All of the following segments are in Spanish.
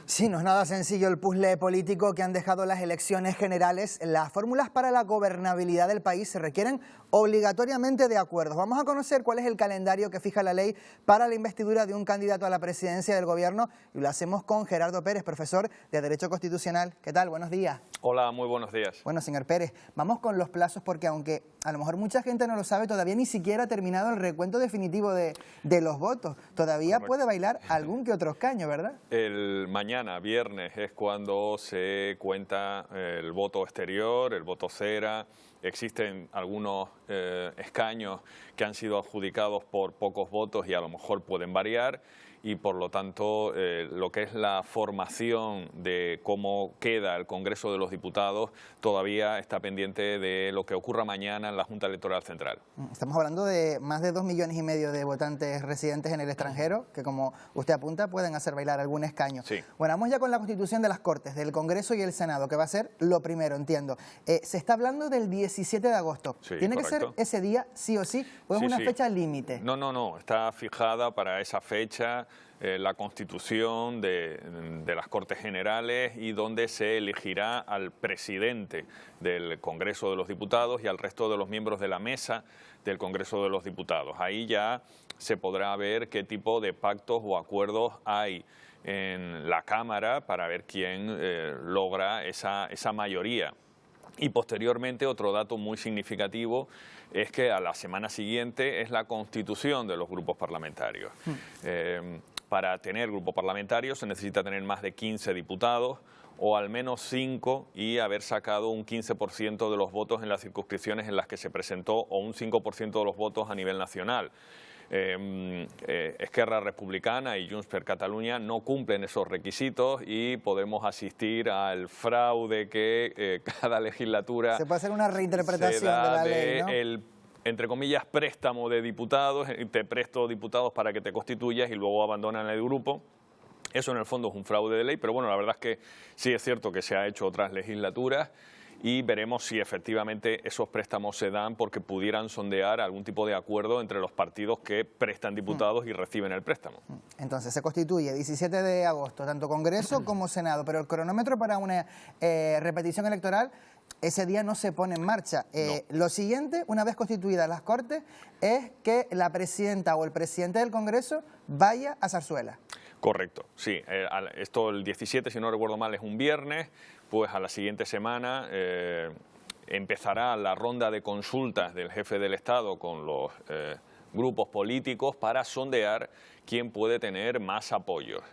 Sí, no es nada sencillo el puzzle político que han dejado las elecciones generales. Las fórmulas para la gobernabilidad del país se requieren obligatoriamente de acuerdos. Vamos a conocer cuál es el calendario que fija la ley para la investidura de un candidato a la presidencia del gobierno y lo hacemos con Gerardo Pérez, profesor de Derecho Constitucional. ¿Qué tal? Buenos días. Hola, muy buenos días. Bueno, señor Pérez, vamos con los plazos porque aunque a lo mejor mucha gente no lo sabe, todavía ni siquiera ha terminado el recuento definitivo de los votos. Todavía Correcto. puede bailar algún que otro escaño, ¿verdad? El mañana, viernes, es cuando se cuenta el voto exterior, el voto cera. Existen algunos escaños que han sido adjudicados por pocos votos y a lo mejor pueden variar. Y por lo tanto lo que es la formación de cómo queda el Congreso de los Diputados todavía está pendiente de lo que ocurra mañana en la Junta Electoral Central. Estamos hablando de más de 2,5 millones de votantes residentes en el extranjero que, como usted apunta, pueden hacer bailar algún escaño. Sí. Bueno, vamos ya con la constitución de las Cortes, del Congreso y el Senado, que va a ser lo primero, entiendo. Se está hablando del 17 de agosto. Sí, ¿Tiene correcto. que ser ese día sí o sí o es Sí, una sí. fecha límite? No, está fijada para esa fecha la constitución de las Cortes Generales y donde se elegirá al presidente del Congreso de los Diputados y al resto de los miembros de la mesa del Congreso de los Diputados. Ahí ya se podrá ver qué tipo de pactos o acuerdos hay en la Cámara para ver quién logra esa mayoría. Y posteriormente, otro dato muy significativo es que a la semana siguiente es la constitución de los grupos parlamentarios. Para tener grupo parlamentario se necesita tener más de 15 diputados o al menos 5 y haber sacado un 15% de los votos en las circunscripciones en las que se presentó o un 5% de los votos a nivel nacional. Esquerra Republicana y Junts per Catalunya no cumplen esos requisitos y podemos asistir al fraude que cada legislatura Se puede hacer una reinterpretación se da de la ley, ¿no? el, entre comillas, préstamo de diputados, te presto diputados para que te constituyas y luego abandonan el grupo. Eso en el fondo es un fraude de ley, pero bueno, la verdad es que sí es cierto que se ha hecho otras legislaturas y veremos si efectivamente esos préstamos se dan porque pudieran sondear algún tipo de acuerdo entre los partidos que prestan diputados y reciben el préstamo. Entonces se constituye 17 de agosto, tanto Congreso como Senado, pero el cronómetro para una repetición electoral ese día no se pone en marcha. No. Lo siguiente, una vez constituidas las Cortes, es que la presidenta o el presidente del Congreso vaya a Zarzuela. Correcto, sí. Esto el 17, si no recuerdo mal, es un viernes, pues a la siguiente semana empezará la ronda de consultas del jefe del Estado con los grupos políticos para sondear quién puede tener más apoyos.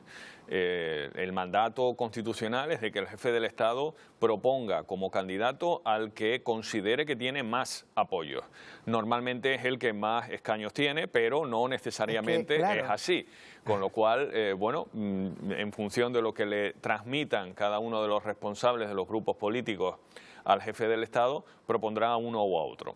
El mandato constitucional es de que el jefe del Estado proponga como candidato al que considere que tiene más apoyos. Normalmente es el que más escaños tiene, pero no necesariamente es así. Con lo cual, bueno, en función de lo que le transmitan cada uno de los responsables de los grupos políticos al jefe del Estado, propondrá a uno u a otro.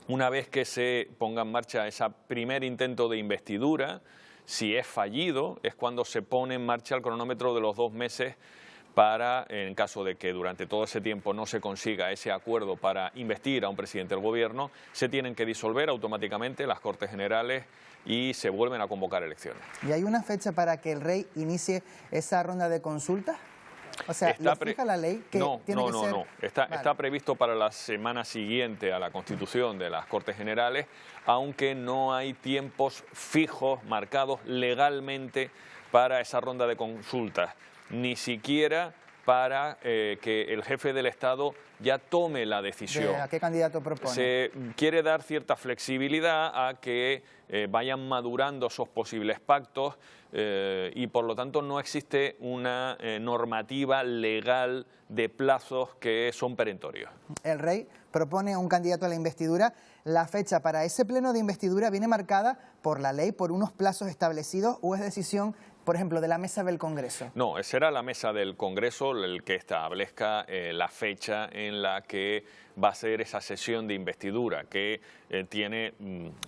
Una vez que se ponga en marcha ese primer intento de investidura, si es fallido, es cuando se pone en marcha el cronómetro de los 2 meses para, en caso de que durante todo ese tiempo no se consiga ese acuerdo para investir a un presidente del gobierno, se tienen que disolver automáticamente las Cortes Generales y se vuelven a convocar elecciones. ¿Y hay una fecha para que el rey inicie esa ronda de consultas? O sea, ¿lo fija la ley que tiene que ser? No. Está previsto para la semana siguiente a la constitución de las Cortes Generales, aunque no hay tiempos fijos marcados legalmente para esa ronda de consultas, ni siquiera para que el jefe del Estado ya tome la decisión. ¿A qué candidato propone? Se quiere dar cierta flexibilidad a que vayan madurando esos posibles pactos y por lo tanto no existe una normativa legal de plazos que son perentorios. El rey propone un candidato a la investidura. La fecha para ese pleno de investidura viene marcada por la ley, por unos plazos establecidos o es decisión, por ejemplo, de la mesa del Congreso. No, será la mesa del Congreso el que establezca la fecha en la que va a ser esa sesión de investidura, que tiene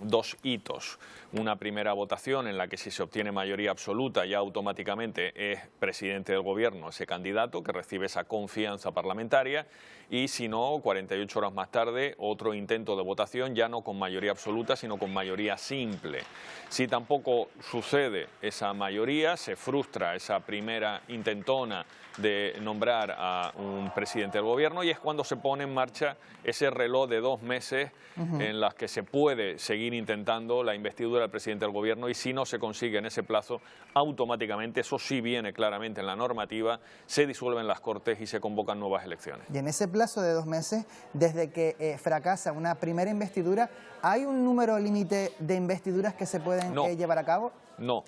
2 hitos. Una primera votación en la que si se obtiene mayoría absoluta ya automáticamente es presidente del gobierno ese candidato que recibe esa confianza parlamentaria y si no, 48 horas más tarde, otro intento de votación ya no con mayoría absoluta sino con mayoría simple. Si tampoco sucede esa mayoría, convocatoria, se frustra esa primera intentona de nombrar a un presidente del gobierno y es cuando se pone en marcha ese reloj de 2 meses en las que se puede seguir intentando la investidura del presidente del gobierno, y si no se consigue en ese plazo, automáticamente, eso sí viene claramente en la normativa, se disuelven las Cortes y se convocan nuevas elecciones. Y en ese plazo de 2 meses, desde que fracasa una primera investidura, ¿hay un número límite de investiduras que se pueden llevar a cabo? No.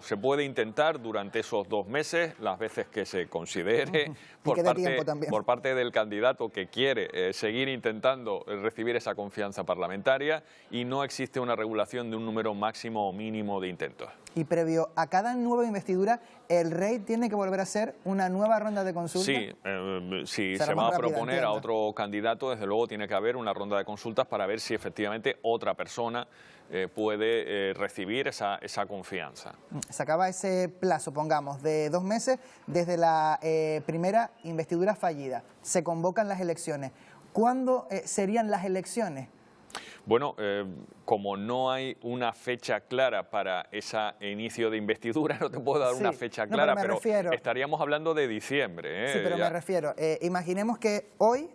Se puede intentar durante esos 2 meses, las veces que se considere, por parte del candidato que quiere seguir intentando recibir esa confianza parlamentaria, y no existe una regulación de un número máximo o mínimo de intentos. Y previo a cada nueva investidura, ¿el rey tiene que volver a hacer una nueva ronda de consultas? Sí, si se va a proponer a otro candidato, desde luego tiene que haber una ronda de consultas para ver si efectivamente otra persona puede recibir esa confianza. Se acaba ese plazo, pongamos, de 2 meses desde la primera investidura fallida. Se convocan las elecciones. ¿Cuándo serían las elecciones? Bueno, como no hay una fecha clara para ese inicio de investidura, no te puedo dar una fecha clara, pero estaríamos hablando de diciembre. Sí, pero me refiero, imaginemos que hoy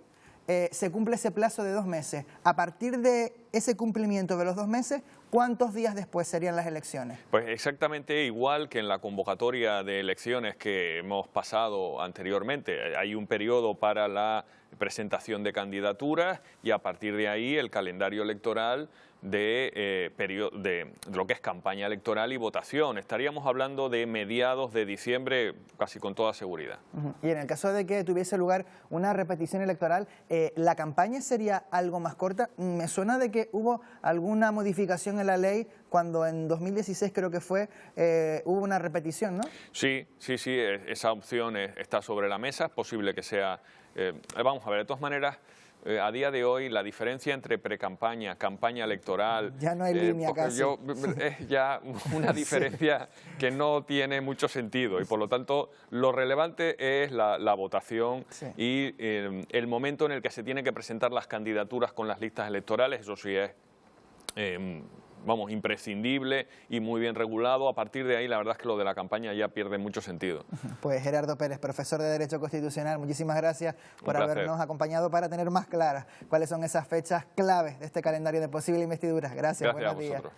se cumple ese plazo de 2 meses. A partir de ese cumplimiento de los 2 meses, ¿cuántos días después serían las elecciones? Pues exactamente igual que en la convocatoria de elecciones que hemos pasado anteriormente. Hay un periodo para la presentación de candidaturas y a partir de ahí el calendario electoral de lo que es campaña electoral y votación. Estaríamos hablando de mediados de diciembre casi con toda seguridad. Y en el caso de que tuviese lugar una repetición electoral, ¿la campaña sería algo más corta? Me suena de que hubo alguna modificación en la ley cuando en 2016 creo que fue, hubo una repetición, ¿no? Sí, esa opción está sobre la mesa, es posible que sea... vamos a ver, de todas maneras... a día de hoy la diferencia entre precampaña, campaña electoral... Ya no hay línea casi. Es ya una diferencia que no tiene mucho sentido y por lo tanto lo relevante es la votación y el momento en el que se tienen que presentar las candidaturas con las listas electorales. Eso sí es... imprescindible y muy bien regulado. A partir de ahí, la verdad es que lo de la campaña ya pierde mucho sentido. Pues Gerardo Pérez, profesor de Derecho Constitucional, muchísimas gracias por habernos acompañado para tener más claras cuáles son esas fechas claves de este calendario de posible investidura. Gracias, buenos días. Vosotros.